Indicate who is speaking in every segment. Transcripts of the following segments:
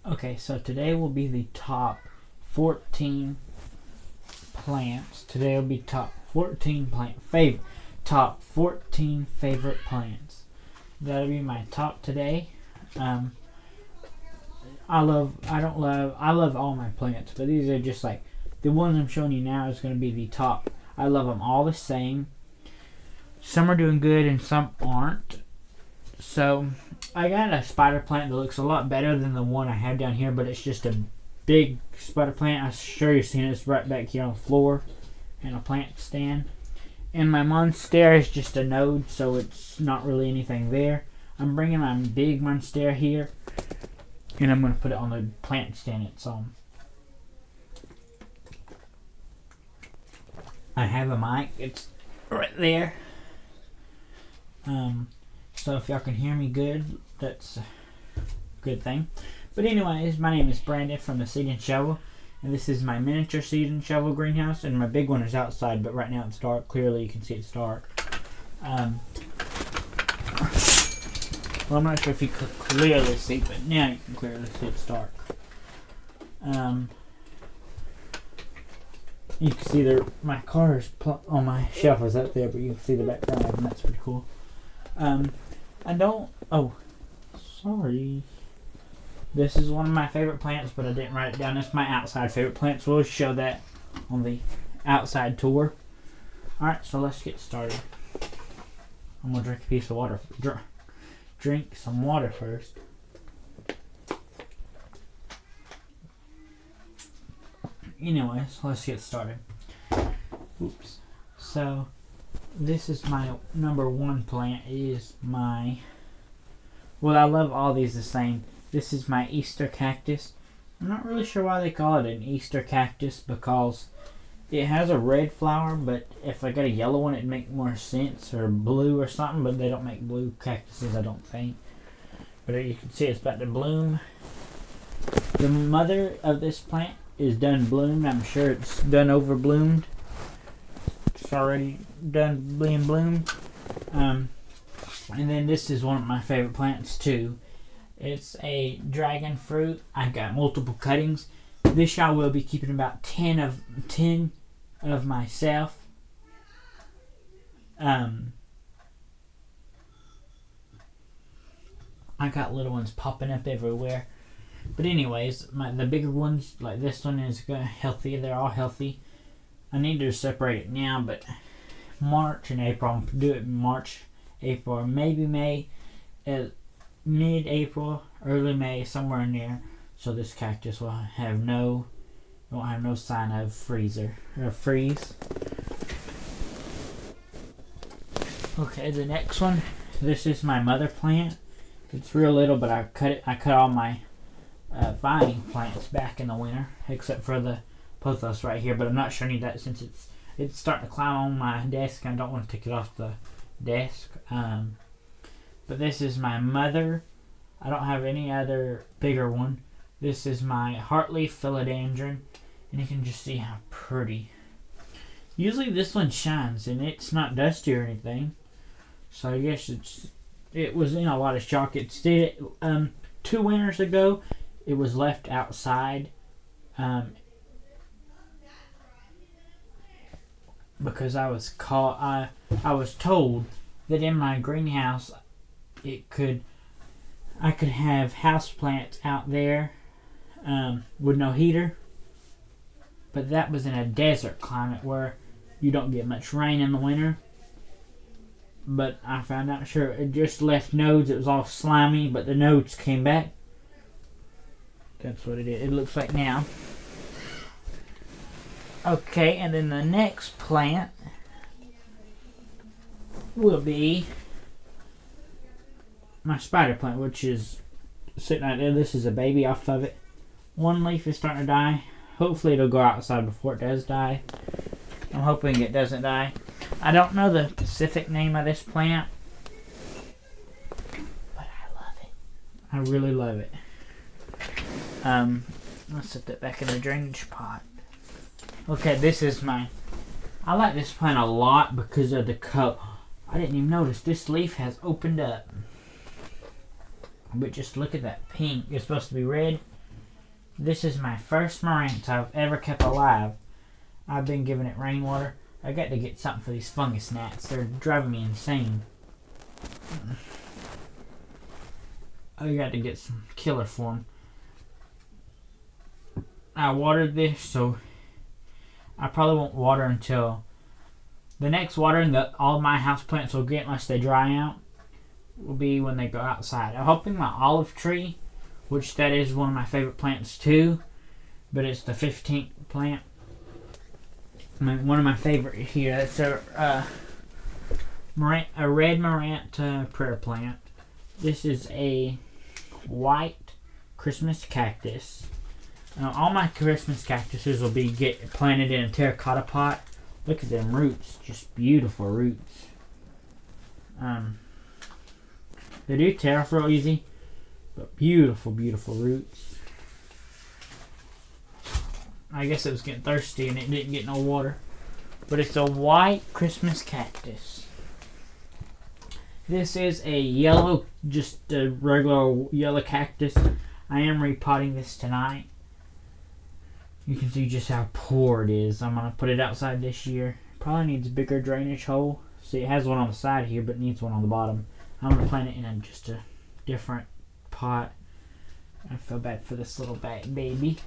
Speaker 1: Okay, so today will be the top 14 plants. Today will be top 14 top 14 favorite plants. That'll be my top today. I love all my plants, but these are just like the ones I'm showing you now is going to be the top. I love them all the same. Some are doing good and some aren't. So I got a spider plant that looks a lot better than the one I have down here, but it's just a big spider plant. I'm sure you've seen it. It's right back here on the floor in a plant stand. And my monstera is just a node, so it's not really anything there. I'm bringing my big monstera here, and I'm going to put it on the plant stand it's on. I have a mic. It's right there. So if y'all can hear me good, that's a good thing. But anyways, my name is Brandon from the Seed and Shovel, and this is my miniature Seed and Shovel greenhouse, and my big one is outside, but right now it's dark. Clearly you can see it's dark. Well, I'm not sure if you could clearly see, but now you can clearly see it's dark. You can see my car is on my shelf is up there, but you can see the background, and that's pretty cool. Sorry. This is one of my favorite plants, but I didn't write it down. It's my outside favorite plant, so we'll show that on the outside tour. Alright, so let's get started. I'm going to drink a piece of water. Drink some water first. Anyways, let's get started. Oops. So, this is my number one plant. Well, I love all these the same. This is my Easter cactus. I'm not really sure why they call it an Easter cactus, because it has a red flower, but if I got a yellow one it'd make more sense, or blue or something, but they don't make blue cactuses, I don't think. But you can see it's about to bloom. The mother of this plant is done bloomed. I'm sure it's done over bloomed. It's already done being bloomed. And then this is one of my favorite plants too. It's a dragon fruit. I got multiple cuttings. This I will be keeping about 10 of myself. I got little ones popping up everywhere. But anyways, the bigger ones, like this one, is healthy. They're all healthy. I need to separate it now, but March and April, I'll do it in March, April, or maybe May, mid-April, early May, somewhere in there. So this cactus will have no sign of freeze. Okay, the next one. This is my mother plant. It's real little, but I cut all my vine plants back in the winter, except for the pothos right here. But I'm not showing you that since it's starting to climb on my desk, and I don't want to take it off the desk. But this is my mother. I don't have any other bigger one. This is my heartleaf philodendron, and you can just see how pretty. Usually this one shines, and it's not dusty or anything. So I guess it was in a lot of shock. It stayed 2 winters ago. It was left outside because I was told that in my greenhouse I could have house plants out there with no heater, but that was in a desert climate where you don't get much rain in the winter. But I found out, sure, it just left nodes. It was all slimy, but the nodes came back. That's what it looks like now. Okay, and then the next plant will be my spider plant, which is sitting right there. This is a baby off of it. One leaf is starting to die. Hopefully it'll go outside before it does die. I'm hoping it doesn't die. I don't know the specific name of this plant, but I love it. I really love it. Let's set that back in the drainage pot. Okay, this is I like this plant a lot because of the color. I didn't even notice this leaf has opened up. But just look at that pink. It's supposed to be red. This is my first Maranta I've ever kept alive. I've been giving it rainwater. I got to get something for these fungus gnats. They're driving me insane. I got to get some killer for them. I watered this, so I probably won't water until the next watering that all my houseplants will get, unless they dry out, will be when they go outside. I'm hoping my olive tree, which that is one of my favorite plants too, but it's the 15th plant. One of my favorite here. It's a red Maranta prayer plant. This is a white Christmas cactus. All my Christmas cactuses will be planted in a terracotta pot. Look at them roots, just beautiful roots. They do tear off real easy, but beautiful, beautiful roots. I guess it was getting thirsty and it didn't get no water. But it's a white Christmas cactus. This is a yellow, just a regular yellow cactus. I am repotting this tonight. You can see just how poor it is. I'm going to put it outside this year. Probably needs a bigger drainage hole. See, it has one on the side here, but it needs one on the bottom. I'm going to plant it in just a different pot. I feel bad for this little baby.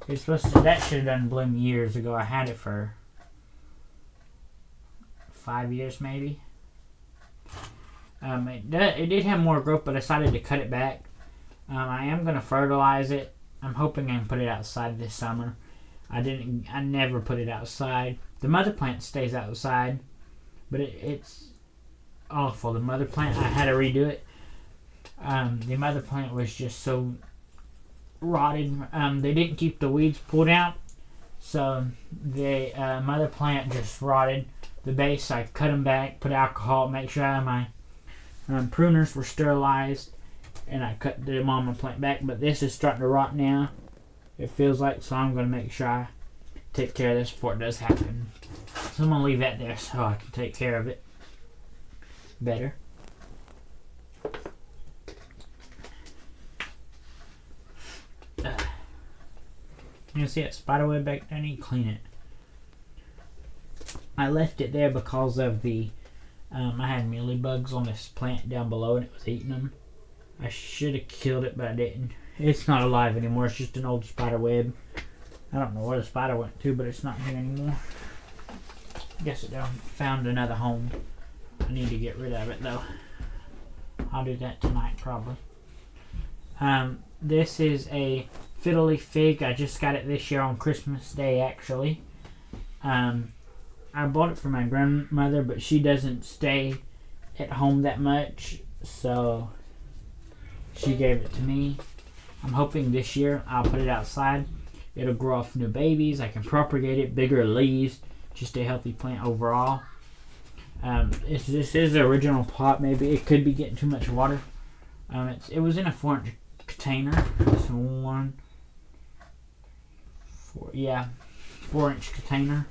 Speaker 1: It's supposed to, that should have done bloom years ago. I had it for 5 years maybe. It did have more growth, but I decided to cut it back. I am going to fertilize it. I'm hoping I can put it outside this summer. I never put it outside. The mother plant stays outside, but it's awful. The mother plant, I had to redo it. The mother plant was just so rotted. They didn't keep the weeds pulled out, so the mother plant just rotted. The base, I cut them back, put alcohol, make sure my pruners were sterilized, and I cut the mama plant back. But this is starting to rot now, it feels like, so I'm going to make sure I take care of this before it does happen. So I'm going to leave that there so I can take care of it better. You see that spider web back there? I need to clean it. I left it there because of the I had mealybugs on this plant down below and it was eating them. I should have killed it, but I didn't. It's not alive anymore. It's just an old spider web. I don't know where the spider went to, but it's not here anymore. I guess it found another home. I need to get rid of it though. I'll do that tonight probably. This is a fiddle leaf fig. I just got it this year on Christmas Day actually. I bought it for my grandmother, but she doesn't stay at home that much, so she gave it to me. I'm hoping this year I'll put it outside. It'll grow off new babies. I can propagate it, bigger leaves, just a healthy plant overall. This is the original pot. Maybe it could be getting too much water. It was in a 4-inch container. This 4-inch container.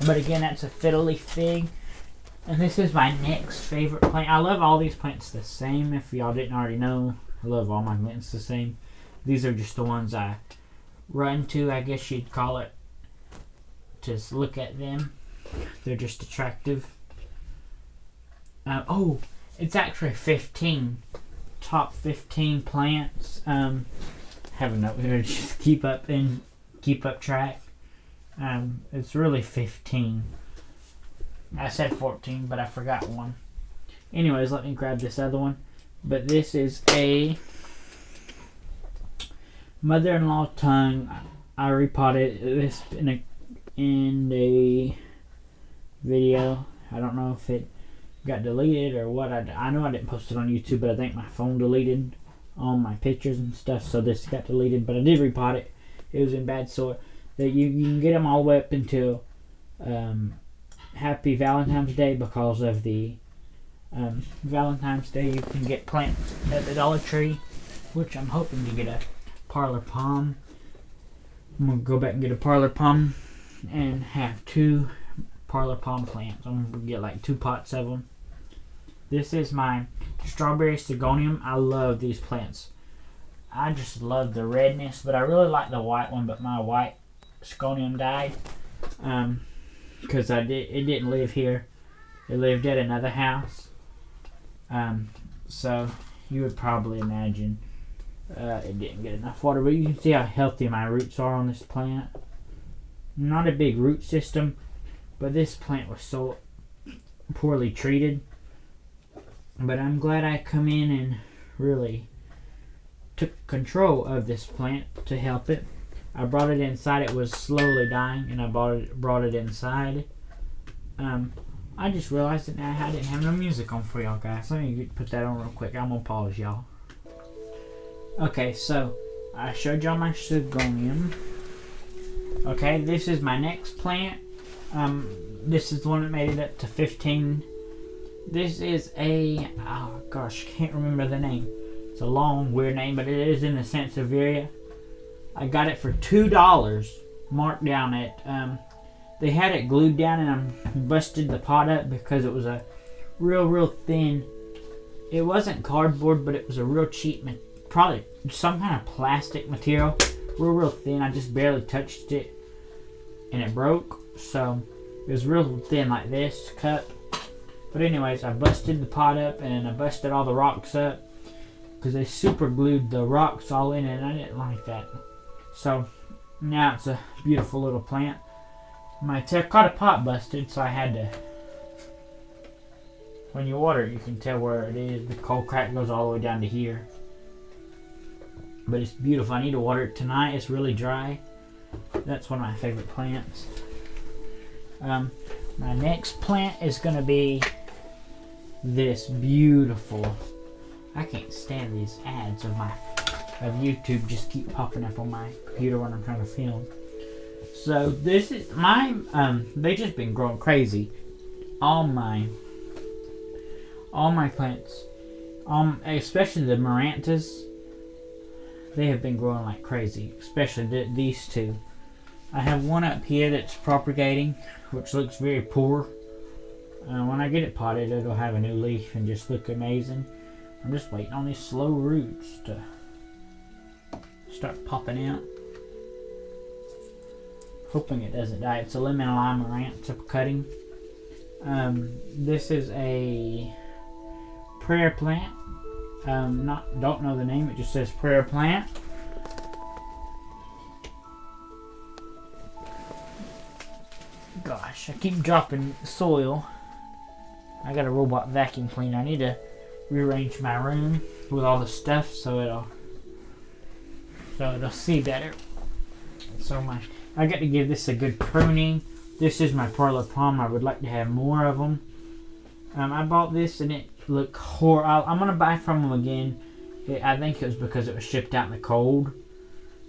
Speaker 1: But again, that's a fiddle leaf fig. And this is my next favorite plant. I love all these plants the same. If y'all didn't already know, I love all my plants the same. These are just the ones I run to, I guess you'd call it, to look at them. They're just attractive. It's actually 15. Top 15 plants. Have a note here to just keep up track. It's really 15. I said 14, but I forgot one. Anyways, let me grab this other one. But this is a mother-in-law tongue. I repotted this in a video. I don't know if it got deleted or what. I know I didn't post it on YouTube, but I think my phone deleted all my pictures and stuff, so this got deleted. But I did repot it. It was in bad soil. That you can get them all the way up until Happy Valentine's Day, because of the Valentine's Day. You can get plants at the Dollar Tree, which I'm hoping to get a parlor palm. I'm going to go back and get a parlor palm and have 2 parlor palm plants. I'm going to get like 2 pots of them. This is my strawberry Sigonium. I love these plants. I just love the redness, but I really like the white one, but my white Sconium died. Because it didn't live here. It lived at another house. So you would probably imagine it didn't get enough water, but you can see how healthy my roots are on this plant. Not a big root system, but this plant was so poorly treated. But I'm glad I come in and really took control of this plant to help it. I brought it inside. It was slowly dying, and I brought it inside. I just realized that now I didn't have no music on for y'all guys. Let me put that on real quick. I'm gonna pause y'all. Okay, so I showed y'all my Syngonium. Okay, this is my next plant. This is the one that made it up to 15. This is a, oh gosh, can't remember the name. It's a long, weird name, but it is in the Sansevieria. I got it for $2, marked down at, they had it glued down, and I busted the pot up because it was a real thin, it wasn't cardboard, but it was a real cheap, probably some kind of plastic material, real thin. I just barely touched it, and it broke, so it was real thin like this cup. But anyways, I busted the pot up, and I busted all the rocks up because they super glued the rocks all in, and I didn't like that. So now it's a beautiful little plant. My terracotta pot busted, so I had to, when you water it, you can tell where it is. The cold crack goes all the way down to here. But it's beautiful. I need to water it tonight. It's really dry. That's one of my favorite plants. My next plant is going to be this beautiful, I can't stand these ads of YouTube just keep popping up on my computer when I'm trying to film. So this is my, they just been growing crazy. All my plants, especially the Marantas, they have been growing like crazy, especially these two. I have one up here that's propagating, which looks very poor. When I get it potted, it'll have a new leaf and just look amazing. I'm just waiting on these slow roots to start popping out. Hoping it doesn't die. It's a lemon lime Maranta cutting. This is a prayer plant. Don't know the name. It just says prayer plant. Gosh, I keep dropping soil. I got a robot vacuum cleaner. I need to rearrange my room with all the stuff so it'll see better. So much. I got to give this a good pruning. This is my parlor palm. I would like to have more of them. I bought this and it looked horrible. I'm gonna buy from them again. I think it was because it was shipped out in the cold.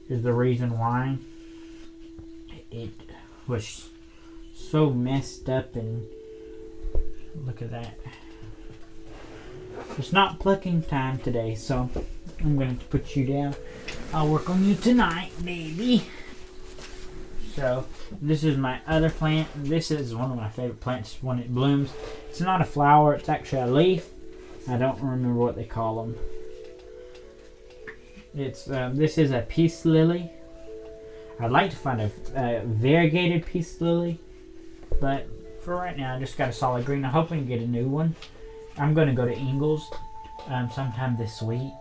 Speaker 1: Is the reason why. It was so messed up, and look at that. It's not plucking time today, so I'm going to put you down. I'll work on you tonight, baby. So this is my other plant. This is one of my favorite plants when it blooms. It's not a flower, it's actually a leaf. I don't remember what they call them. It's this is a peace lily. I'd like to find a variegated peace lily, but for right now I just got a solid green. I'm hoping to get a new one. I'm going to go to Ingles sometime this week.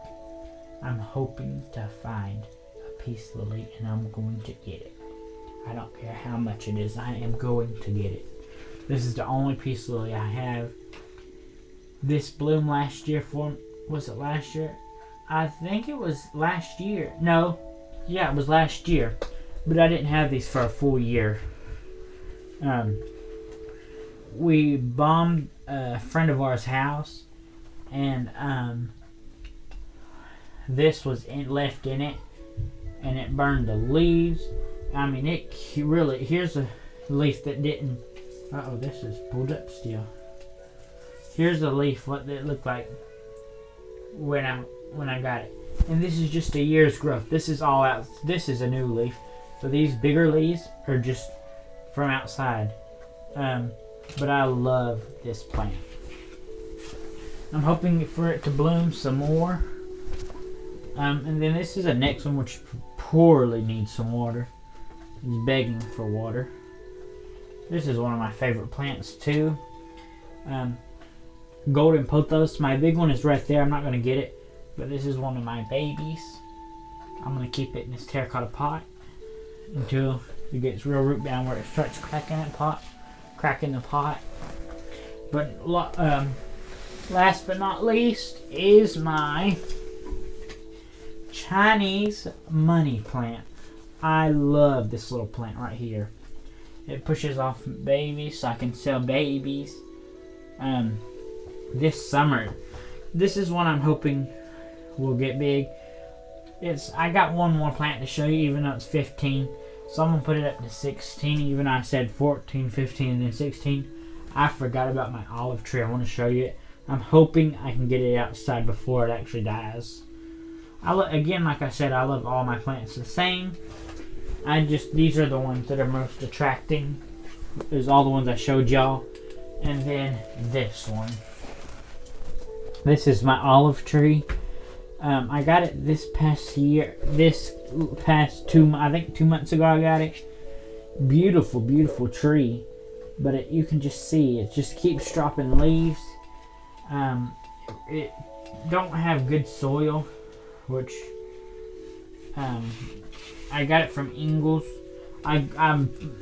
Speaker 1: I'm hoping to find a peace lily, and I'm going to get it. I don't care how much it is. I am going to get it. This is the only peace lily I have. This bloomed last year was it last year? I think it was last year. No. Yeah, it was last year. But I didn't have these for a full year. We bombed a friend of ours' house, and this was left in it, and it burned the leaves. I mean, it really. Here's a leaf that didn't. Uh-oh, this is pulled up still. Here's a leaf what it looked like when I got it, and this is just a year's growth. This is all out. This is a new leaf. So these bigger leaves are just from outside. But I love this plant. I'm hoping for it to bloom some more. And then this is the next one, which poorly needs some water. It's begging for water. This is one of my favorite plants too. Golden pothos. My big one is right there. I'm not going to get it. But this is one of my babies. I'm going to keep it in this terracotta pot until it gets real root down where it starts cracking the pot. But last but not least is my Chinese money plant. I love this little plant right here. It pushes off babies so I can sell babies. This summer, this is one I'm hoping will get big. I got one more plant to show you, even though it's 15. So I'm gonna put it up to 16. Even though I said 14, 15, and then 16. I forgot about my olive tree. I want to show you it. I'm hoping I can get it outside before it actually dies. Again, like I said, I love all my plants the same. These are the ones that are most attracting. There's all the ones I showed y'all. And then this one. This is my olive tree. I got it this past 2 months ago I got it. Beautiful, beautiful tree. But you can just see, it just keeps dropping leaves. It don't have good soil, which I got it from Ingles. I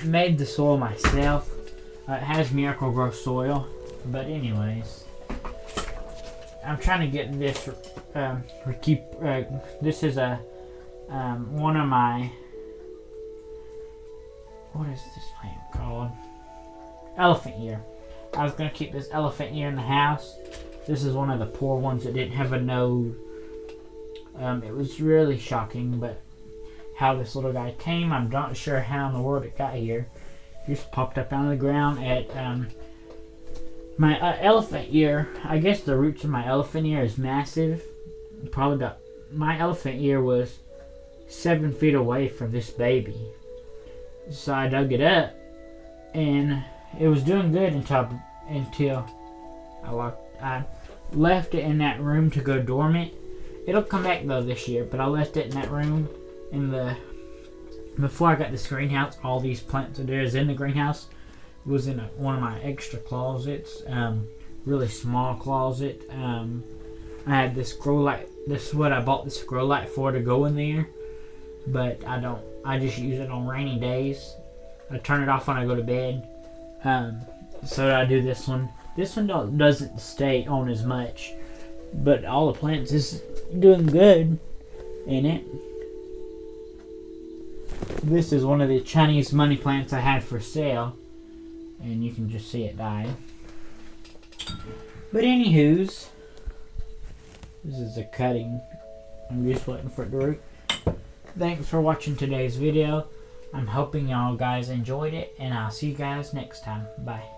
Speaker 1: made the soil myself. It has Miracle-Gro soil. But anyways, I'm trying to get this. This is one of my. What is this plant called? Elephant ear. I was going to keep this elephant ear in the house. This is one of the poor ones that didn't have a node. It was really shocking, but how this little guy came, I'm not sure how in the world it got here. It just popped up out of the ground at my elephant ear. I guess the roots of my elephant ear is massive. My elephant ear was 7 feet away from this baby. So I dug it up, and it was doing good until I left it in that room to go dormant. It'll come back though this year, but I left it in that room before I got this greenhouse. All these plants that there's in the greenhouse was in one of my extra closets, really small closet. I had this grow light. This is what I bought this grow light for, to go in there, but I just use it on rainy days. I turn it off when I go to bed. So I do this one. This one doesn't stay on as much, but all the plants is doing good in it. This is one of the Chinese money plants I had for sale, and you can just see it die. But anywho's, this is a cutting. I'm just waiting for it to root. Thanks for watching today's video. I'm hoping y'all guys enjoyed it, and I'll see you guys next time. Bye.